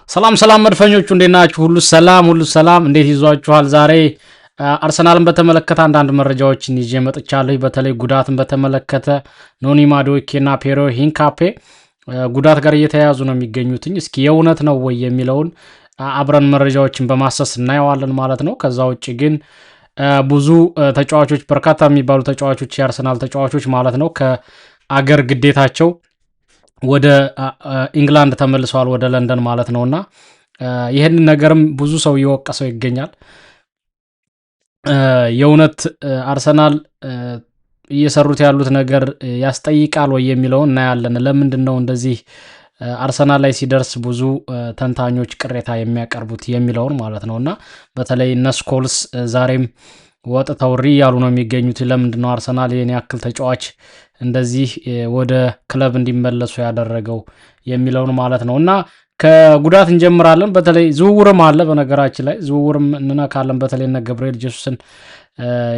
ሰላም መድፈኞቹ እንዴት ናችሁ? ሁሉ ሰላም እንዴት ይዟችኋል? ዛሬ አርሰናልን በተመለከተ አንዳንድ መረጃዎችን ይዤ መጥቻለሁ። በተለይ ጉዳትን በተመለከተ ኖኒ ማዱዌኬና ፔሮ ሂንካፔ ጉዳት ጋር እየተያያዙ ነው የሚገኙትኝ። እስኪ የእውነት ነው ወይ የሚለውን አብረን መረጃዎችን በማሰስ እናየዋለን ማለት ነው። ከዛ ውጭ ግን ብዙ ተጫዋቾች በርካታ የሚባሉ ተጫዋቾች የአርሰናል ተጫዋቾች ማለት ነው ከአገር ግዴታቸው ወደ ኢንግላንድ ተመልሰዋል፣ ወደ ለንደን ማለት ነውና ይህንን ነገርም ብዙ ሰው እየወቀሰው ይገኛል። የእውነት አርሰናል እየሰሩት ያሉት ነገር ያስጠይቃል ወይ የሚለውን እናያለን። ለምንድን ነው እንደዚህ አርሰናል ላይ ሲደርስ ብዙ ተንታኞች ቅሬታ የሚያቀርቡት የሚለውን ማለት ነውና በተለይ እነ ስኮልስ ዛሬም ወጥተው ሪ ያሉ ነው የሚገኙት። ለምንድን ነው አርሰናል የኔ ያክል ተጫዋች እንደዚህ ወደ ክለብ እንዲመለሱ ያደረገው የሚለውን ማለት ነው። እና ከጉዳት እንጀምራለን። በተለይ ዝውውርም አለ። በነገራችን ላይ ዝውውርም እንነካለን። በተለይ እነ ገብርኤል ጄሱስን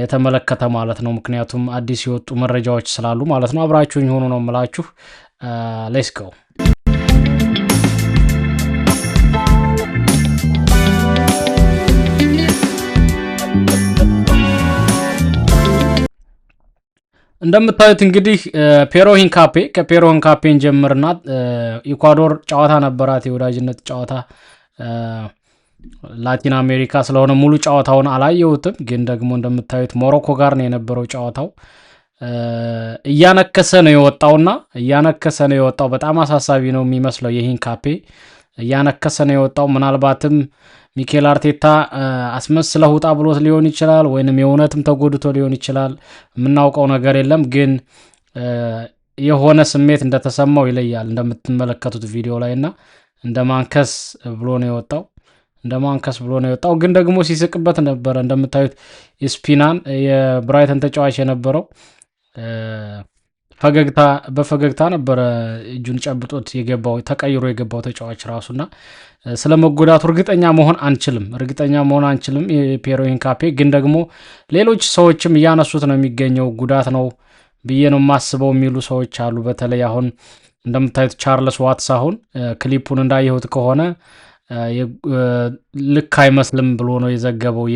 የተመለከተ ማለት ነው። ምክንያቱም አዲስ የወጡ መረጃዎች ስላሉ ማለት ነው። አብራችሁኝ ሆኑ ነው የምላችሁ። ሌትስ ጎ። እንደምታዩት እንግዲህ ፔሮ ሂንካፔ ከፔሮ ሂንካፔን ጀምርና ኢኳዶር ጨዋታ ነበራት፣ የወዳጅነት ጨዋታ ላቲን አሜሪካ ስለሆነ ሙሉ ጨዋታውን አላየሁትም። ግን ደግሞ እንደምታዩት ሞሮኮ ጋር ነው የነበረው ጨዋታው። እያነከሰ ነው የወጣው። በጣም አሳሳቢ ነው የሚመስለው የሂንካፔ እያነከሰ ነው የወጣው። ምናልባትም ሚኬል አርቴታ አስመስለህ ውጣ ብሎት ሊሆን ይችላል፣ ወይንም የእውነትም ተጎድቶ ሊሆን ይችላል። የምናውቀው ነገር የለም። ግን የሆነ ስሜት እንደተሰማው ይለያል እንደምትመለከቱት ቪዲዮ ላይ እና እንደ ማንከስ ብሎ ነው የወጣው። ግን ደግሞ ሲስቅበት ነበረ። እንደምታዩት ስፒናን የብራይተን ተጫዋች የነበረው በፈገግታ ነበረ እጁን ጨብጦት ተቀይሮ የገባው ተጫዋች ራሱና ስለ መጎዳቱ እርግጠኛ መሆን አንችልም። የፔሮ ሂንካፔ ግን ደግሞ ሌሎች ሰዎችም እያነሱት ነው የሚገኘው ጉዳት ነው ብዬ ነው የማስበው የሚሉ ሰዎች አሉ። በተለይ አሁን እንደምታዩት ቻርልስ ዋትስ አሁን ክሊፑን እንዳየሁት ከሆነ ልክ አይመስልም ብሎ ነው የዘገበው።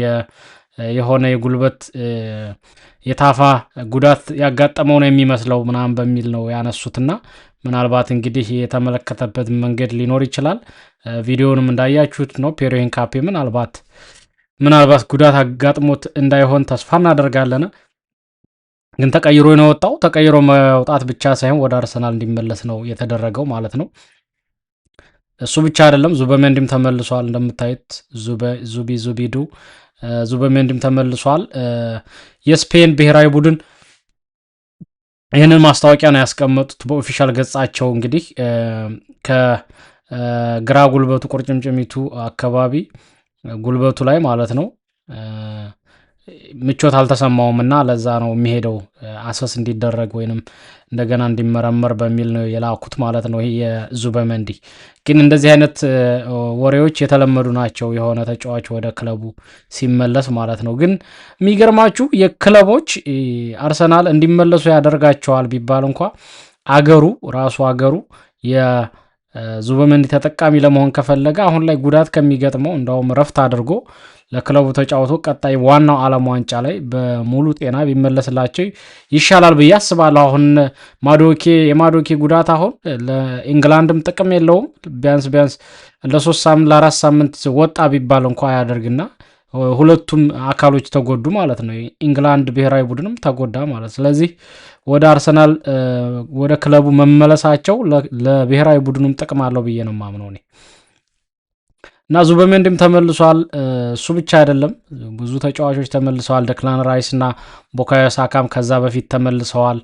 የሆነ የጉልበት የታፋ ጉዳት ያጋጠመው ነው የሚመስለው ምናምን በሚል ነው ያነሱትና ምናልባት እንግዲህ የተመለከተበት መንገድ ሊኖር ይችላል። ቪዲዮውንም እንዳያችሁት ነው። ፔሮ ሂንካፔ ምናልባት ጉዳት አጋጥሞት እንዳይሆን ተስፋ እናደርጋለን። ግን ተቀይሮ ነው የወጣው። ተቀይሮ መውጣት ብቻ ሳይሆን ወደ አርሰናል እንዲመለስ ነው የተደረገው ማለት ነው። እሱ ብቻ አይደለም፣ ዙበሜንዲም ተመልሷል። እንደምታዩት ዙበሜንዲም ተመልሷል። የስፔን ብሔራዊ ቡድን ይህንን ማስታወቂያ ነው ያስቀመጡት በኦፊሻል ገጻቸው። እንግዲህ ከግራ ጉልበቱ ቁርጭምጭሚቱ አካባቢ ጉልበቱ ላይ ማለት ነው ምቾት አልተሰማውም እና ለዛ ነው የሚሄደው አሰስ እንዲደረግ ወይንም እንደገና እንዲመረመር በሚል ነው የላኩት ማለት ነው። ይሄ የዙበሜንዲ ግን እንደዚህ አይነት ወሬዎች የተለመዱ ናቸው፣ የሆነ ተጫዋች ወደ ክለቡ ሲመለስ ማለት ነው። ግን የሚገርማችሁ የክለቦች አርሰናል እንዲመለሱ ያደርጋቸዋል ቢባል እንኳ አገሩ የዙበሜንዲ ተጠቃሚ ለመሆን ከፈለገ አሁን ላይ ጉዳት ከሚገጥመው እንደውም ረፍት አድርጎ ለክለቡ ተጫውቶ ቀጣይ ዋናው ዓለም ዋንጫ ላይ በሙሉ ጤና ቢመለስላቸው ይሻላል ብዬ አስባለሁ። አሁን የማዶኬ ጉዳት አሁን ለኢንግላንድም ጥቅም የለውም። ቢያንስ ለ3 ሳምንት ለ4 ሳምንት ወጣ ቢባል እንኳ ያደርግና ሁለቱም አካሎች ተጎዱ ማለት ነው። ኢንግላንድ ብሔራዊ ቡድንም ተጎዳ ማለት። ስለዚህ ወደ አርሰናል ወደ ክለቡ መመለሳቸው ለብሔራዊ ቡድኑም ጥቅም አለው ብዬ ነው የማምነው እኔ። እና ዙበሜንዲም ተመልሷል። እሱ ብቻ አይደለም፣ ብዙ ተጫዋቾች ተመልሰዋል። ደክላን ራይስ እና ቡካዮ ሳካም ከዛ በፊት ተመልሰዋል።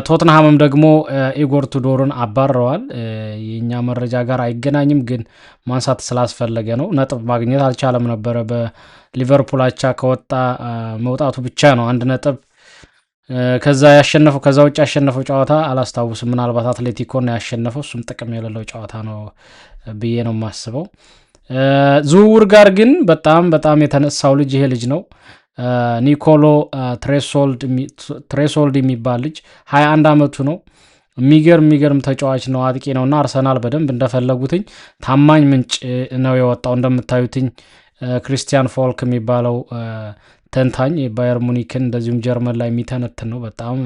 ቶትንሃምም ደግሞ ኢጎር ቱዶርን አባረዋል። የእኛ መረጃ ጋር አይገናኝም፣ ግን ማንሳት ስላስፈለገ ነው። ነጥብ ማግኘት አልቻለም ነበረ። በሊቨርፑል አቻ ከወጣ መውጣቱ ብቻ ነው 1 ነጥብ ከዛ ውጭ ያሸነፈው ጨዋታ አላስታውስም። ምናልባት አትሌቲኮ ነው ያሸነፈው። እሱም ጥቅም የሌለው ጨዋታ ነው ብዬ ነው የማስበው። ዝውውር ጋር ግን በጣም የተነሳው ልጅ ይሄ ልጅ ነው። ኒኮሎ ትሬሶልድ የሚባል ልጅ 21 ዓመቱ ነው። የሚገርም ተጫዋች ነው፣ አጥቂ ነውና አርሰናል በደንብ እንደፈለጉትኝ ታማኝ ምንጭ ነው የወጣው። እንደምታዩትኝ ክሪስቲያን ፎልክ የሚባለው ተንታኝ የባየር ሙኒክን እንደዚሁም ጀርመን ላይ የሚተነትን ነው። በጣም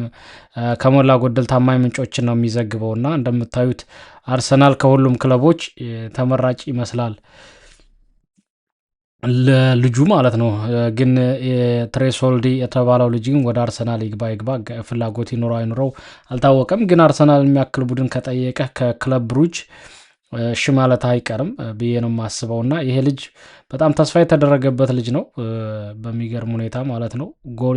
ከሞላ ጎደል ታማኝ ምንጮችን ነው የሚዘግበውና እንደምታዩት አርሰናል ከሁሉም ክለቦች ተመራጭ ይመስላል ለልጁ ማለት ነው። ግን ትሬሶልዲ የተባለው ልጅ ግን ወደ አርሰናል ይግባ ፍላጎት ይኖረው አይኖረው አልታወቀም። ግን አርሰናል የሚያክል ቡድን ከጠየቀ ከክለብ ብሩጅ እሺ ማለት አይቀርም ብዬ ነው የማስበው። እና ይሄ ልጅ በጣም ተስፋ የተደረገበት ልጅ ነው በሚገርም ሁኔታ ማለት ነው።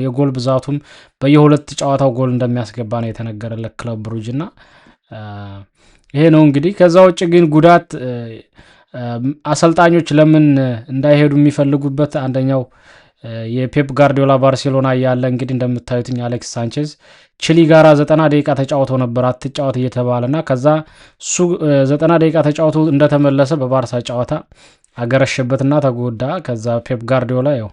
የጎል ብዛቱም በየሁለት ጨዋታው ጎል እንደሚያስገባ ነው የተነገረለት ክለብ ብሩጅ እና ይሄ ነው እንግዲህ። ከዛ ውጭ ግን ጉዳት አሰልጣኞች ለምን እንዳይሄዱ የሚፈልጉበት አንደኛው የፔፕ ጋርዲዮላ ባርሴሎና እያለ እንግዲህ እንደምታዩትኝ አሌክስ ሳንቼዝ ቺሊ ጋራ 90 ደቂቃ ተጫውቶ ነበር አትጫወት እየተባለና ከዛ እሱ 90 ደቂቃ ተጫውቶ እንደተመለሰ በባርሳ ጨዋታ አገረሸበትና ተጎዳ። ከዛ ፔፕ ጋርዲዮላ ያው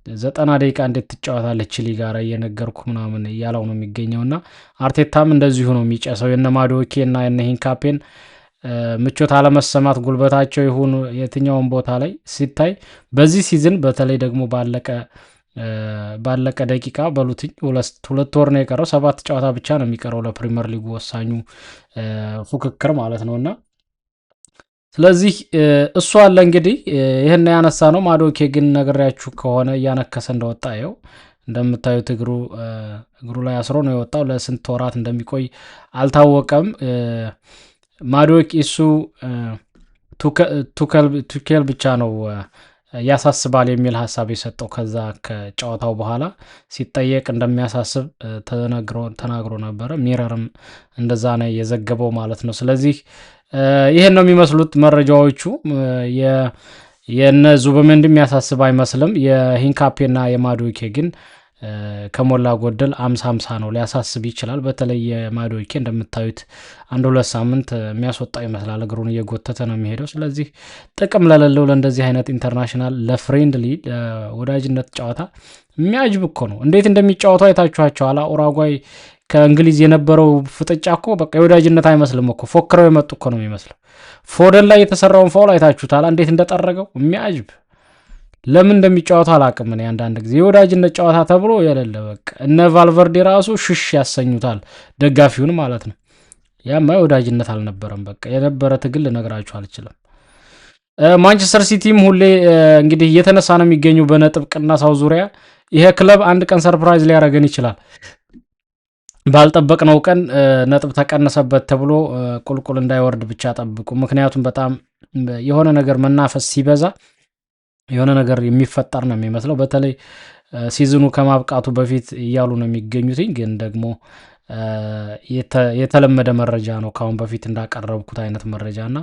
90 ደቂቃ እንዴት ትጫወታለህ ቺሊ ጋራ እየነገርኩ ምናምን እያለው ነው የሚገኘውና አርቴታም እንደዚሁ ነው የሚጨሰው። የነ ማዶኬ እና የነ ሂንካፔን ምቾት አለመሰማት ጉልበታቸው ይሁን የትኛውን ቦታ ላይ ሲታይ በዚህ ሲዝን በተለይ ደግሞ ባለቀ ደቂቃ በሉትኝ ሁለት ወር ነው የቀረው። 7 ጨዋታ ብቻ ነው የሚቀረው ለፕሪሚየር ሊጉ ወሳኙ ፉክክር ማለት ነውና ስለዚህ እሱ አለ እንግዲህ ይሄን ያነሳ ነው። ማዶኬ ግን ነግሬያችሁ ከሆነ እያነከሰ እንደወጣ ይኸው እንደምታዩት እግሩ ላይ አስሮ ነው የወጣው። ለስንት ወራት እንደሚቆይ አልታወቀም። ማዶኬ እሱ ቱኬል ብቻ ነው ያሳስባል የሚል ሀሳብ የሰጠው። ከዛ ከጨዋታው በኋላ ሲጠየቅ እንደሚያሳስብ ተናግሮ ነበረ። ሚረርም እንደዛ ነው የዘገበው ማለት ነው። ስለዚህ ይሄን ነው የሚመስሉት መረጃዎቹ። የነ ዙበሜንዲ የሚያሳስብ አይመስልም። የሂንካፔና የማዶኬ ግን ከሞላ ጎደል 50-50 ነው፣ ሊያሳስብ ይችላል። በተለይ የማዶኬ እንደምታዩት 1-2 ሳምንት የሚያስወጣ ይመስላል፣ እግሩን እየጎተተ ነው የሚሄደው። ስለዚህ ጥቅም ለሌለው ለእንደዚህ አይነት ኢንተርናሽናል ለፍሬንድሊ ወዳጅነት ጨዋታ የሚያጅብ እኮ ነው። እንዴት እንደሚጫወቱ አይታችኋቸዋል። ኡራጓይ ከእንግሊዝ የነበረው ፍጥጫ እኮ በቃ የወዳጅነት አይመስልም እኮ፣ ፎክረው የመጡ እኮ ነው የሚመስለው። ፎደን ላይ የተሰራውን ፋውል አይታችሁታል እንዴት እንደጠረገው የሚያጅብ። ለምን እንደሚጫወቱ አላቅም እኔ አንዳንድ ጊዜ የወዳጅነት ጨዋታ ተብሎ የሌለ በቃ እነ ቫልቨርዴ ራሱ ሽሽ ያሰኙታል ደጋፊውን ማለት ነው። ያማ የወዳጅነት አልነበረም። በቃ የነበረ ትግል ልነግራችሁ አልችልም። ማንቸስተር ሲቲም ሁሌ እንግዲህ እየተነሳ ነው የሚገኙ በነጥብ ቅነሳው ዙሪያ። ይሄ ክለብ አንድ ቀን ሰርፕራይዝ ሊያደርገን ይችላል። ባልጠበቅነው ቀን ነጥብ ተቀነሰበት ተብሎ ቁልቁል እንዳይወርድ ብቻ ጠብቁ። ምክንያቱም በጣም የሆነ ነገር መናፈስ ሲበዛ የሆነ ነገር የሚፈጠር ነው የሚመስለው። በተለይ ሲዝኑ ከማብቃቱ በፊት እያሉ ነው የሚገኙትኝ። ግን ደግሞ የተለመደ መረጃ ነው ካሁን በፊት እንዳቀረብኩት አይነት መረጃና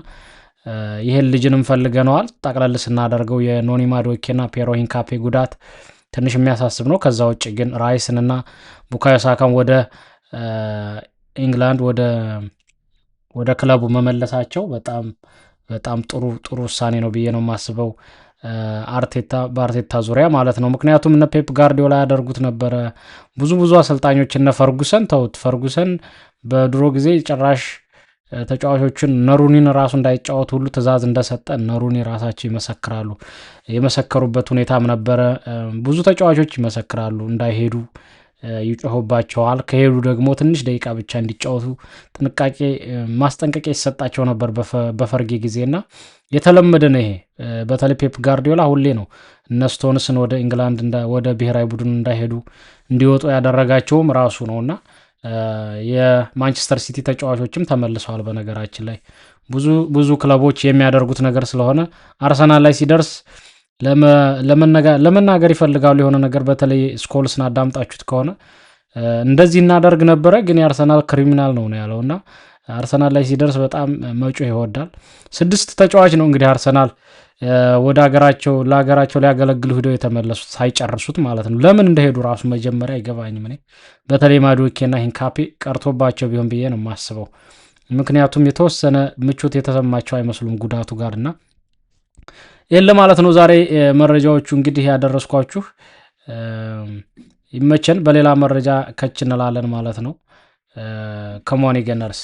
ይሄን ልጅንም ፈልገነዋል። ጠቅለል ስናደርገው የኖኒ ማዶኬና ፔሮ ሂንካፔ ጉዳት ትንሽ የሚያሳስብ ነው። ከዛ ውጭ ግን ራይስንና ቡካዮ ሳካን ወደ ኢንግላንድ ወደ ክለቡ መመለሳቸው በጣም ጥሩ ውሳኔ ነው ብዬ ነው የማስበው። በአርቴታ ዙሪያ ማለት ነው። ምክንያቱም እነ ፔፕ ጋርዲዮላ ያደርጉት ነበረ። ብዙ አሰልጣኞች እነ ፈርጉሰን ተውት። ፈርጉሰን በድሮ ጊዜ ጭራሽ ተጫዋቾችን ነሩኒን ራሱ እንዳይጫወቱ ሁሉ ትእዛዝ እንደሰጠ ነሩኒ ራሳቸው ይመሰክራሉ። የመሰከሩበት ሁኔታም ነበረ። ብዙ ተጫዋቾች ይመሰክራሉ እንዳይሄዱ ይጮሁባቸዋል። ከሄዱ ደግሞ ትንሽ ደቂቃ ብቻ እንዲጫወቱ ጥንቃቄ ማስጠንቀቂያ ይሰጣቸው ነበር በፈርጌ ጊዜና የተለመደ ነው ይሄ። በተለይ ፔፕ ጋርዲዮላ ሁሌ ነው እነ ስቶንስን ወደ ኢንግላንድ ወደ ብሔራዊ ቡድን እንዳይሄዱ እንዲወጡ ያደረጋቸውም ራሱ ነውና የማንቸስተር ሲቲ ተጫዋቾችም ተመልሰዋል። በነገራችን ላይ ብዙ ክለቦች የሚያደርጉት ነገር ስለሆነ አርሰናል ላይ ሲደርስ ለመናገር ይፈልጋሉ የሆነ ነገር። በተለይ ስኮልስን አዳምጣችሁት ከሆነ እንደዚህ እናደርግ ነበረ ግን የአርሰናል ክሪሚናል ነው ያለውና አርሰናል ላይ ሲደርስ በጣም መጮህ ይወዳል። 6 ተጫዋች ነው እንግዲህ አርሰናል ወደ ለሀገራቸው ሊያገለግሉ ሄደው የተመለሱት ሳይጨርሱት ማለት ነው። ለምን እንደሄዱ ራሱ መጀመሪያ አይገባኝም እኔ። በተለይ ማዶኬና ሂንካፔ ቀርቶባቸው ቢሆን ብዬ ነው የማስበው። ምክንያቱም የተወሰነ ምቾት የተሰማቸው አይመስሉም ጉዳቱ ጋርና ይህን ለማለት ነው ዛሬ መረጃዎቹ እንግዲህ ያደረስኳችሁ። ይመቸን። በሌላ መረጃ ከች እንላለን ማለት ነው። ከሞኒ ገነርስ